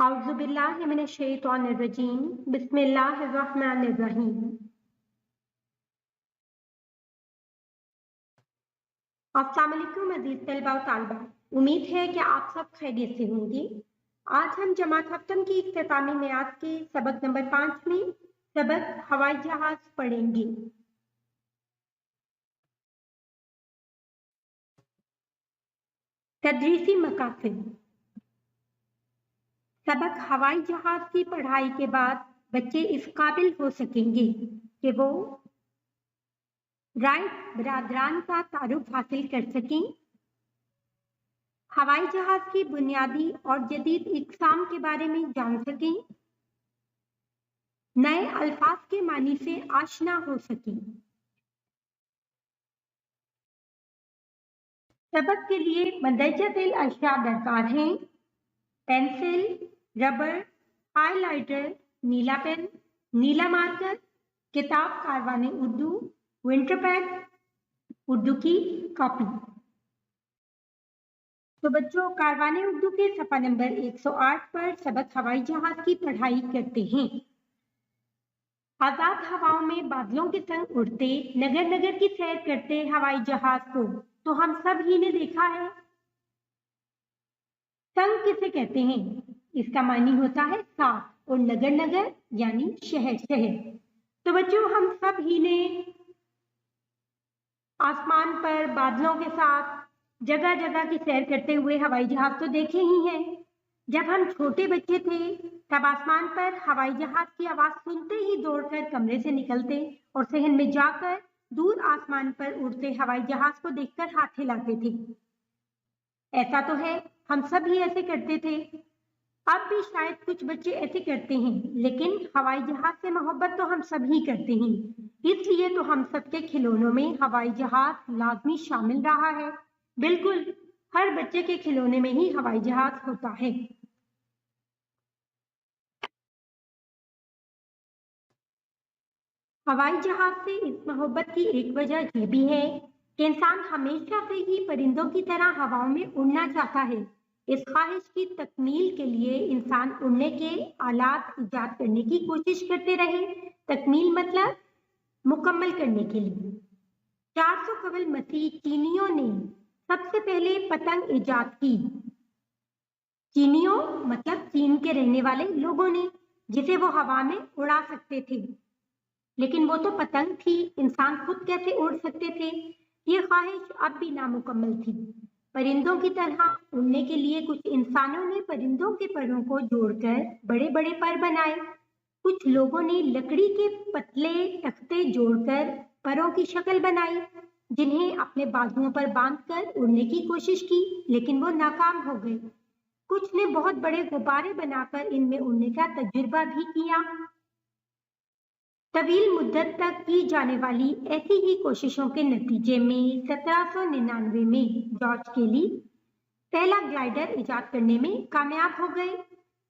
अऊज़ु बिल्लाहि मिनश शैतानिर रजीम बिस्मिल्लाहिर रहमानिर रहीम। अस्सलाम वालेकुम अज़ीज़ तलबा व तालिबात, उम्मीद है कि आप सब खैरियत से होंगे। आज हम जमात हफ्तम की इख्तितामी मैआद के सबक नंबर 5 में सबक हवाई जहाज पढ़ेंगे। तदरीसी मकासद। सबक हवाई जहाज की पढ़ाई के बाद बच्चे इस काबिल हो सकेंगे कि वो राइट बरादरान का तारुफ हासिल कर सकें, हवाई जहाज की बुनियादी और जदीद इक़साम के बारे में जान सकें, नए अल्फाज के मानी से आशना हो सकें। सबक के लिए मंदरजातिल अशिया दरकार हैं: पेंसिल, रबर, हाइलाइटर, नीला पेन, नीला मार्कर, किताब कारवाने उर्दू, विंटर पैड, उर्दू की कॉपी। तो बच्चों, कारवाने उर्दू के सफ़ा नंबर 108 पर सबक हवाई जहाज की पढ़ाई करते हैं। आजाद हवाओं में बादलों के संग उड़ते, नगर नगर की सैर करते हवाई जहाज को तो हम सब ही ने देखा है। संग किसे कहते हैं? इसका मानी होता है साथ, और नगर नगर यानी शहर शहर। तो बच्चों, हम सब ही ने आसमान पर बादलों के साथ जगह जगह की सैर करते हुए हवाई जहाज तो देखे ही हैं। जब हम छोटे बच्चे थे तब आसमान पर हवाई जहाज की आवाज सुनते ही दौड़कर कमरे से निकलते और सहन में जाकर दूर आसमान पर उड़ते हवाई जहाज को देखकर हाथ हिलाते थे। ऐसा तो है, हम सब ही ऐसे करते थे। अब भी शायद कुछ बच्चे ऐसे करते हैं, लेकिन हवाई जहाज से मोहब्बत तो हम सब ही करते हैं। इसलिए तो हम सबके खिलौनों में हवाई जहाज लाजमी शामिल रहा है। बिल्कुल, हर बच्चे के खिलौने में ही हवाई जहाज होता है। हवाई जहाज से इस मोहब्बत की एक वजह यह भी है कि इंसान हमेशा से ही परिंदों की तरह हवाओं में उड़ना चाहता है। इस ख्वाहिश की तकमील के लिए इंसान उड़ने के आलात इजाद करने की कोशिश करते रहे। तकमील मतलब मुकम्मल करने के लिए 400 कबल मसीह चीनियों ने सबसे पहले पतंग इजाद की। चीनियों मतलब चीन के रहने वाले लोगों ने, जिसे वो हवा में उड़ा सकते थे। लेकिन वो तो पतंग थी, इंसान खुद कैसे उड़ सकते थे? ये ख्वाहिश अब भी नामुकम्मल थी। परिंदों की तरह उड़ने के लिए कुछ इंसानों ने परिंदों के परों को जोड़कर बड़े बड़े पर बनाए। कुछ लोगों ने लकड़ी के पतले तख्ते जोड़कर परों की शक्ल बनाई, जिन्हें अपने बाजुओं पर बांधकर उड़ने की कोशिश की, लेकिन वो नाकाम हो गए। कुछ ने बहुत बड़े गुब्बारे बनाकर इनमें उड़ने का तजुर्बा भी किया। तवील मुद्दत तक की जाने वाली ऐसी ही कोशिशों के नतीजे में 1799 में जॉर्ज केली पहला ग्लाइडर इजाद करने में कामयाब हो गए।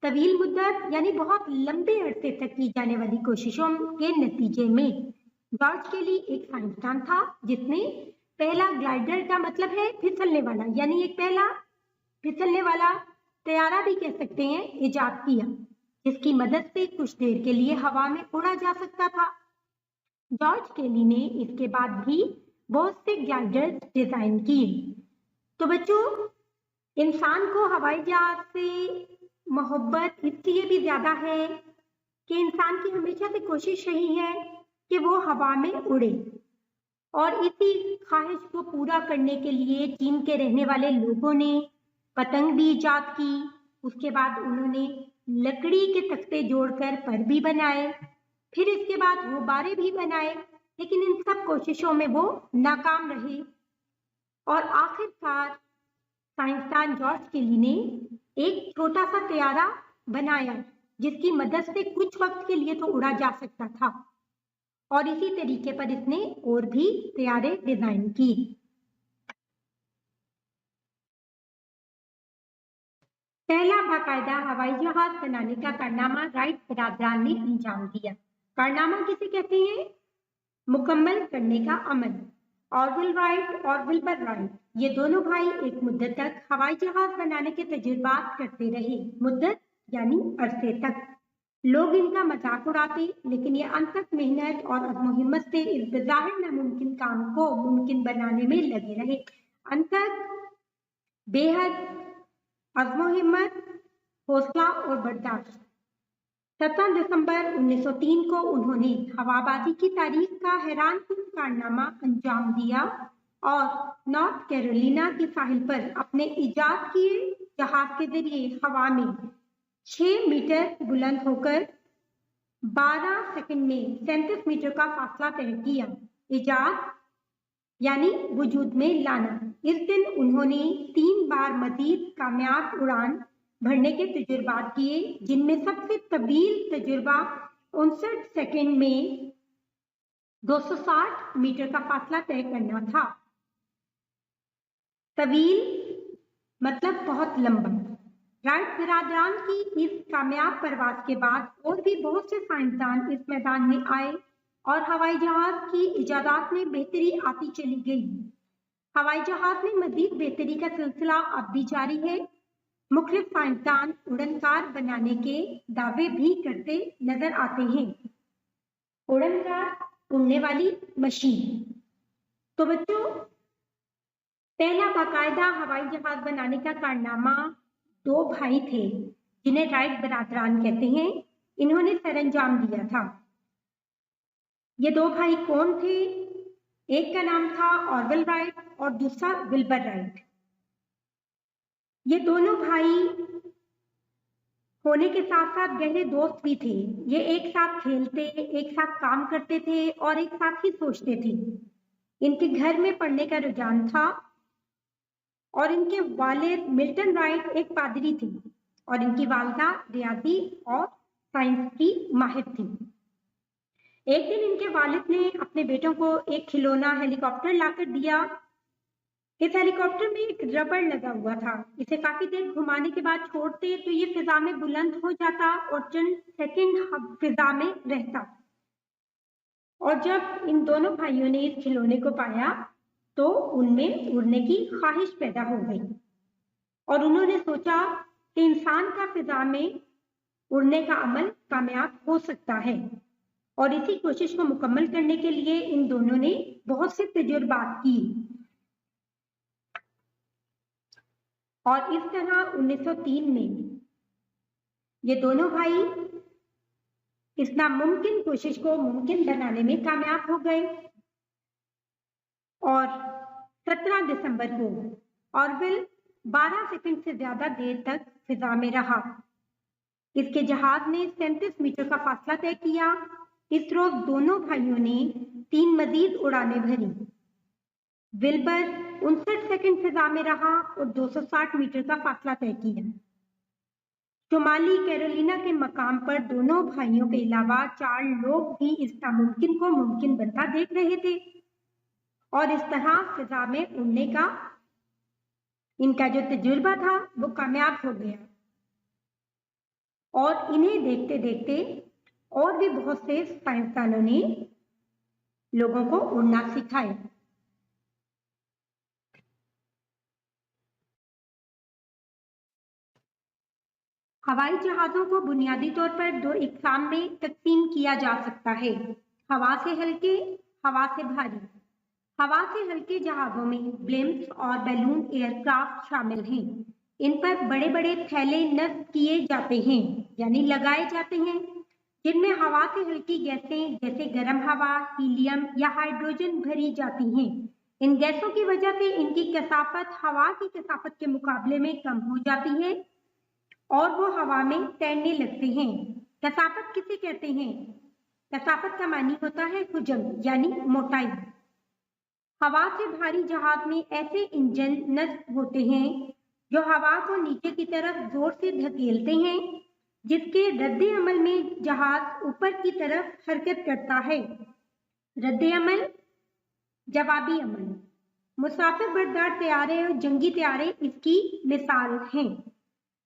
तवील मुद्दत यानी बहुत लंबे अरसे तक की जाने वाली कोशिशों के नतीजे में जॉर्ज केली एक साइंसदान था जिसने पहला ग्लाइडर का मतलब है फिसलने वाला, यानी एक पहला फिसलने वाला तैयारा भी कह सकते हैं, इजाद किया, जिसकी मदद से कुछ देर के लिए हवा में उड़ा जा सकता था। जॉर्ज केली ने इसके बाद भी बहुत से ग्लाइडर्स डिजाइन किए। तो बच्चों, इंसान को हवाई जहाज से मोहब्बत इसलिए भी ज्यादा है कि इंसान की हमेशा से कोशिश रही है कि वो हवा में उड़े, और इसी ख्वाहिश को पूरा करने के लिए चीन के रहने वाले लोगों ने पतंग भी इजाद की। उसके बाद उन्होंने लकड़ी के तख्ते जोड़कर पर भी बनाए, फिर इसके बाद गुब्बारे भी बनाए, लेकिन इन सब कोशिशों में वो नाकाम रहे। और आखिरकार साइंसदान जॉर्ज केली ने एक छोटा सा तैयारा बनाया जिसकी मदद से कुछ वक्त के लिए तो उड़ा जा सकता था, और इसी तरीके पर इसने और भी तैयारे डिजाइन किए। पहला बाकायदा हवाई जहाज बनाने का कारनामा राइट बरादरान ने अंजाम दिया। कारनामा किसे कहते हैं? मुकम्मल करने का अमल। ऑरविल राइट और विल्बर राइट, ये दोनों भाई एक मुद्दत तक हवाई जहाज बनाने के तजुर्बात करते रहे। मुद्दत यानी अरसे तक। लोग इनका मजाक उड़ाते, लेकिन ये अनथक मेहनत और अज़्म हिम्मत से इस बेज़ाहिर नामुमकिन काम को मुमकिन बनाने में लगे रहे। अनथक, बेहद, अज़्म हिम्मत, हौसला और बर्दाश्त। 17 दिसंबर 1903 को उन्होंने हवाबाजी की तारीख का हैरानकुन कारनामा अंजाम दिया और नॉर्थ कैरोलिना के साहिल पर अपने इजाद किए जहाज के जरिए हवा में 6 मीटर बुलंद होकर 12 सेकंड में 37 मीटर का फासला तय किया। इजाद यानी वजूद में लाना। इस दिन उन्होंने 3 बार मजीद कामयाब उड़ान भरने के तजुर्बात किए, जिनमें सबसे तवील तजुर्बा 59 सेकंड में 260 मीटर का फासला तय करना था। तवील मतलब बहुत लंबा। राइट बिरादरान की इस कामयाब परवाज के बाद और भी बहुत से साइंसदान इस मैदान में आए और हवाई जहाज की इजादात में बेहतरी आती चली गई। हवाई जहाज में मजीद बेहतरी का सिलसिला अब भी जारी है। मुख्तलिफ साइंसदान उड़नकार बनाने के दावे भी करते नजर आते हैं। उड़नकार, उड़ने वाली मशीन। तो बच्चों, पहला बाकायदा हवाई जहाज बनाने का कारनामा 2 भाई थे जिन्हें राइट बरादरान कहते हैं, इन्होंने सरअंजाम दिया था। ये 2 भाई कौन थे? एक का नाम था ऑरवेल राइट और दूसरा विल्बर राइट। ये दोनों भाई होने के साथ साथ गहरे दोस्त भी थे। ये एक साथ खेलते, एक साथ काम करते थे और एक साथ ही सोचते थे। इनके घर में पढ़ने का रुझान था और इनके वालिद मिल्टन राइट एक पादरी थे और इनकी वालिदा रियाजी और साइंस की माहिर थी। एक दिन इनके वालिद ने अपने बेटों को एक खिलौना हेलीकॉप्टर लाकर दिया। इस हेलीकॉप्टर में एक रबड़ लगा हुआ था। इसे काफी देर घुमाने के बाद छोड़ते तो ये फिजा में बुलंद हो जाता और चंद सेकंड फिजा में रहता। और जब इन दोनों भाइयों ने इस खिलौने को पाया तो उनमें उड़ने की ख्वाहिश पैदा हो गई और उन्होंने सोचा कि इंसान का फिजा में उड़ने का अमल कामयाब हो सकता है। और इसी कोशिश को मुकम्मल करने के लिए इन दोनों ने बहुत से तजुर्बात की और इस तरह 1903 में ये दोनों भाई इस नामुमकिन कोशिश को मुमकिन बनाने में कामयाब हो गए। और 17 दिसंबर को ऑरवेल 12 सेकंड से ज्यादा देर तक फिजा में रहा। इसके जहाज ने 37 मीटर का फासला तय किया। इस रोज दोनों भाइयों ने 3 मजीद उड़ानें भरी। विल्बर 59 सेकंड फिजा में रहा और 260 मीटर का फासला तय किया। शुमाली कैरोलिना के मकाम पर दोनों भाइयों के अलावा 4 लोग भी इस नामुमकिन को मुमकिन बनता देख रहे थे और इस तरह फिजा में उड़ने का इनका जो तजुर्बा था वो कामयाब हो गया। और इन्हें देखते देखते और भी बहुत से साइंसदानों ने लोगों को उड़ना सिखाया। हवाई जहाजों को बुनियादी तौर पर 2 इकसाम में तकसीम किया जा सकता है, हवा से हल्के, हवा से भारी। हवा से हल्के जहाजों में ब्लिम्प्स और बैलून एयरक्राफ्ट शामिल हैं। इन पर बड़े बड़े थैले नस्ब किए जाते हैं यानी लगाए जाते हैं, जिनमें हवा से हल्की गैसें जैसे गर्म हवा, हीलियम या हाइड्रोजन भरी जाती हैं। इन गैसों की वजह से इनकी कसाफत हवा की कसाफत के मुकाबले में कम हो जाती है और वो हवा में तैरने लगते हैं। कसाफत किसे कहते हैं? कसाफत का मानी होता है हुजम यानी मोटाई। हवा से भारी जहाज में ऐसे इंजन नस्ब होते हैं जो हवा को नीचे की तरफ जोर से धकेलते हैं, जिसके रद्दे अमल में जहाज ऊपर की तरफ हरकत करता है। रद्दे अमल, जवाबी अमल। मुसाफिर बरदार तैयारे और जंगी तैयारे इसकी मिसाल हैं।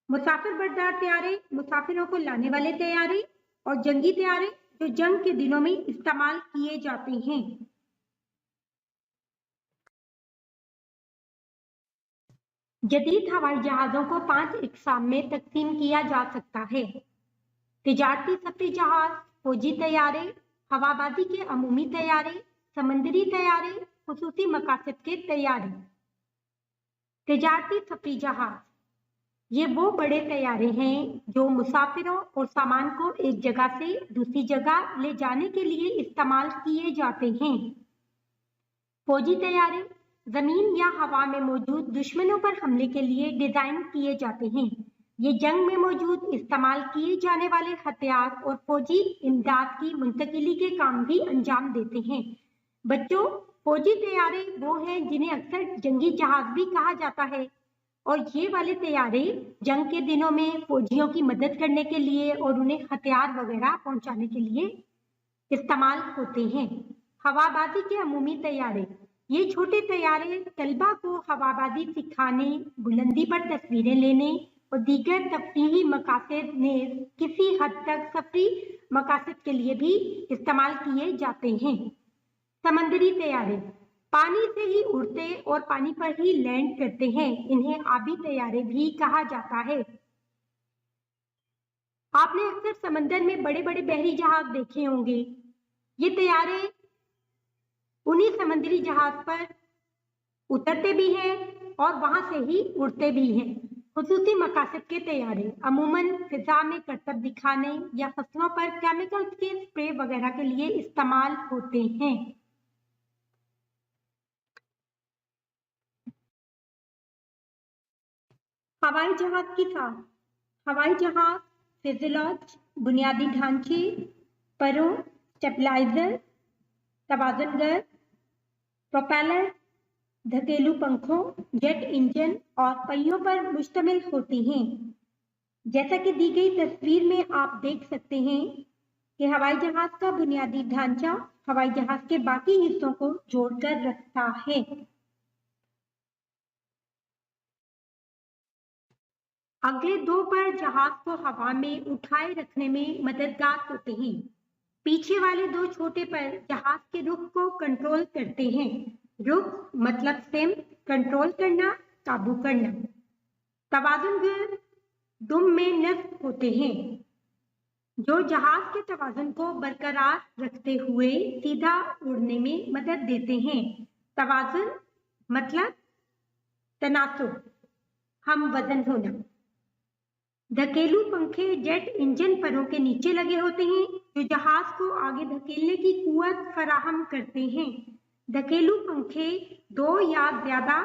मुसाफिर बरदार तैयारे मुसाफिरों को लाने वाले तैयारे और जंगी तैयारे जो जंग के दिनों में इस्तेमाल किए जाते हैं। जदीद हवाई जहाज़ों को 5 अक़साम में तकसीम किया जा सकता है। तिजारती सफरी जहाज़, फौजी तैयारे, हवाबाजी के अमूमी तैयारे, समंदरी तैयारे, खुसूसी मकासद के तैयारे। तिजारती सफरी जहाज़ ये वो बड़े तैयारे हैं जो मुसाफिरों और सामान को एक जगह से दूसरी जगह ले जाने के लिए इस्तेमाल किए जाते हैं। फौजी तैयारे जमीन या हवा में मौजूद दुश्मनों पर हमले के लिए डिजाइन किए जाते हैं। ये जंग में मौजूद इस्तेमाल किए जाने वाले हथियार और फौजी इमदाद की मुंतकिली के काम भी अंजाम देते हैं। बच्चों, फौजी तैयारे वो हैं जिन्हें अक्सर जंगी जहाज भी कहा जाता है, और ये वाले तैयारे जंग के दिनों में फौजियों की मदद करने के लिए और उन्हें हथियार वगैरह पहुंचाने के लिए इस्तेमाल होते हैं। हवाबाजी के अमूमी तैयारे ये छोटे तैयारे तलबा को हवाबाजी सिखाने, बुलंदी पर तस्वीरें लेने और दीगर तफरीही मकासद नेज़ किसी हद तक सफरी मकासद के लिए भी इस्तेमाल किए जाते हैं। समंदरी तैयारे पानी से ही उड़ते और पानी पर ही लैंड करते हैं। इन्हें आबी तैयारे भी कहा जाता है। आपने अक्सर समंदर में बड़े बड़े बहरी जहाज देखे होंगे। ये तैयारे उन्हीं समुद्री जहाज पर उतरते भी हैं और वहां से ही उड़ते भी हैं। खुसूसी मकासद के तैयारे अमूमन फिजा में करतब दिखाने या फसलों पर केमिकल्स के स्प्रे वगैरह के लिए इस्तेमाल होते हैं। हवाई जहाज की साख हवाई जहाज फ्यूज़ेलाज, बुनियादी ढांचे, परों, स्टेबलाइजर, तवाज़ुनगर, प्रोपेलर, धकेलू पंखों, जेट इंजन और पहियों पर मुश्तमिल होती हैं। जैसा कि दी गई तस्वीर में आप देख सकते हैं कि हवाई जहाज का बुनियादी ढांचा हवाई जहाज के बाकी हिस्सों को जोड़कर रखता है। अगले दो पर जहाज को हवा में उठाए रखने में मददगार होते हैं। पीछे वाले दो छोटे पर जहाज के रुख को कंट्रोल करते हैं। रुख मतलब सिम, कंट्रोल करना, काबू करना। तवाज़ुनगर दुम में नस्ब होते हैं जो जहाज के तवाज़ुन को बरकरार रखते हुए सीधा उड़ने में मदद देते हैं। तवाज़ुन मतलब तनासुब, हम वजन होना। धकेलू पंखे जेट इंजन परों के नीचे लगे होते हैं जो जहाज को आगे धकेलने की कुव्वत फराहम करते हैं। धकेलू पंखे दो या ज्यादा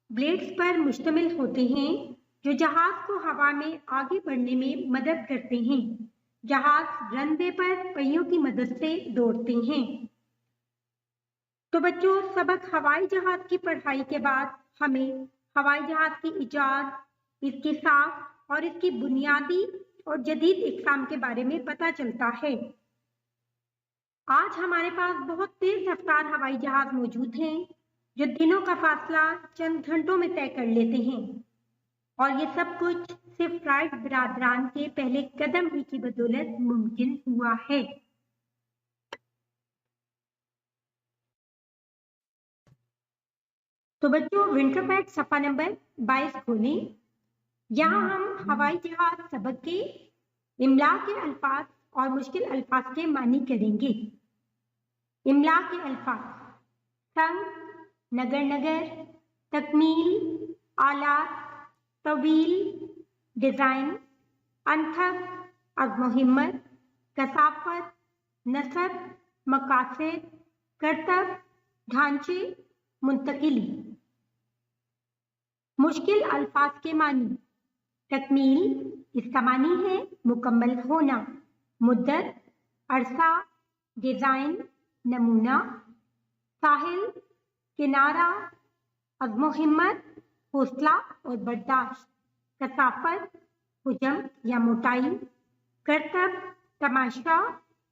ब्लेड्स पर मुश्तमिल होते हैं जो जहाज को हवा में आगे बढ़ने में मदद करते हैं। जहाज रनवे पर पहियों की मदद से दौड़ते हैं। तो बच्चों, सबक हवाई जहाज की पढ़ाई के बाद हमें हवाई जहाज की इजाद, इसकी साख और इसकी बुनियादी और जदीद इक़साम के बारे में पता चलता है। आज हमारे पास बहुत तेज रफ्तार हवाई जहाज मौजूद हैं जो दिनों का फासला चंद घंटों में तय कर लेते हैं, और ये सब कुछ सिर्फ राइट बिरादरान के पहले कदम ही की बदौलत मुमकिन हुआ है। तो बच्चों, विंटर पैड सफा नंबर 22 खोलें। यहाँ हम हवाई जहाज सबक के इमला के अल्फाज और मुश्किल अल्फाज के मानी करेंगे। इमला के अल्फाज: संग, नगर नगर, तकमील, आलात, तवील, डिजाइन, अंथक, अज़्म हिम्मत, कसाफत, नसब, मकासद, करतब, ढांचे, मुंतकिली। मुश्किल अल्फाज के मानी: तकमील, इसका मानी है मुकम्मल होना। मुद्दत, अरसा, डिजाइन, नमूना। साहिल, किनारा, अज़्म हिम्मत, हौसला और बर्दाश्त। कसाफत, हुजम या मोटाई। करतब, तमाशा,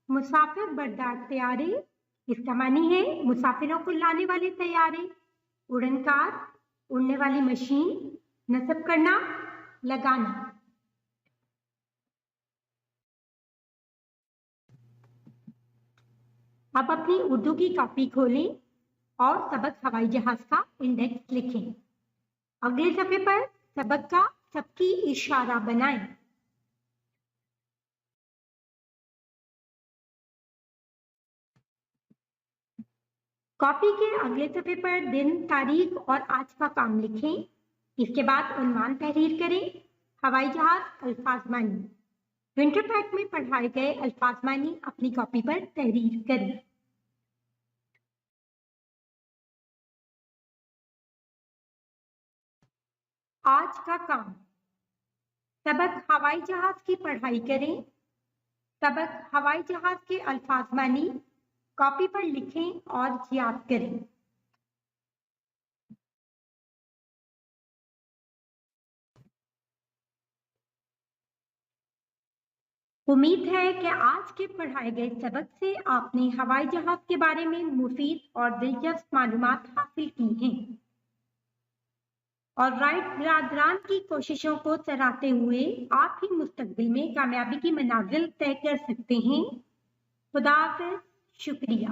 मुसाफिर बरदार तैयारे, इसका मानी है मुसाफिरों को लाने वाले तैयारे। उड़नकार, उड़ने वाली मशीन। नस्ब करना, लगाना। अब अपनी उर्दू की कॉपी खोलें और सबक हवाई जहाज का इंडेक्स लिखें। अगले सफे पर सबक का सबकी इशारा बनाएं। कॉपी के अगले सफे पर दिन, तारीख और आज का काम लिखें। इसके बाद उन्वान तहरीर करें। हवाई जहाज अल्फाज मानी। विंटर पैक में पढ़ाए गए अल्फाज मानी अपनी कॉपी पर तहरीर करें। आज का काम, सबक हवाई जहाज की पढ़ाई करें। सबक हवाई जहाज के अल्फाज मानी कॉपी पर लिखें और याद करें। उम्मीद है कि आज के पढ़ाए गए सबक से आपने हवाई जहाज के बारे में मुफीद और दिलचस्प मालूमात हासिल की हैं और राइट बिरादरान की कोशिशों को सराहते हुए आप ही मुस्तकबिल में कामयाबी की मनाजिल तय कर सकते हैं। खुदा हाफिज़, शुक्रिया।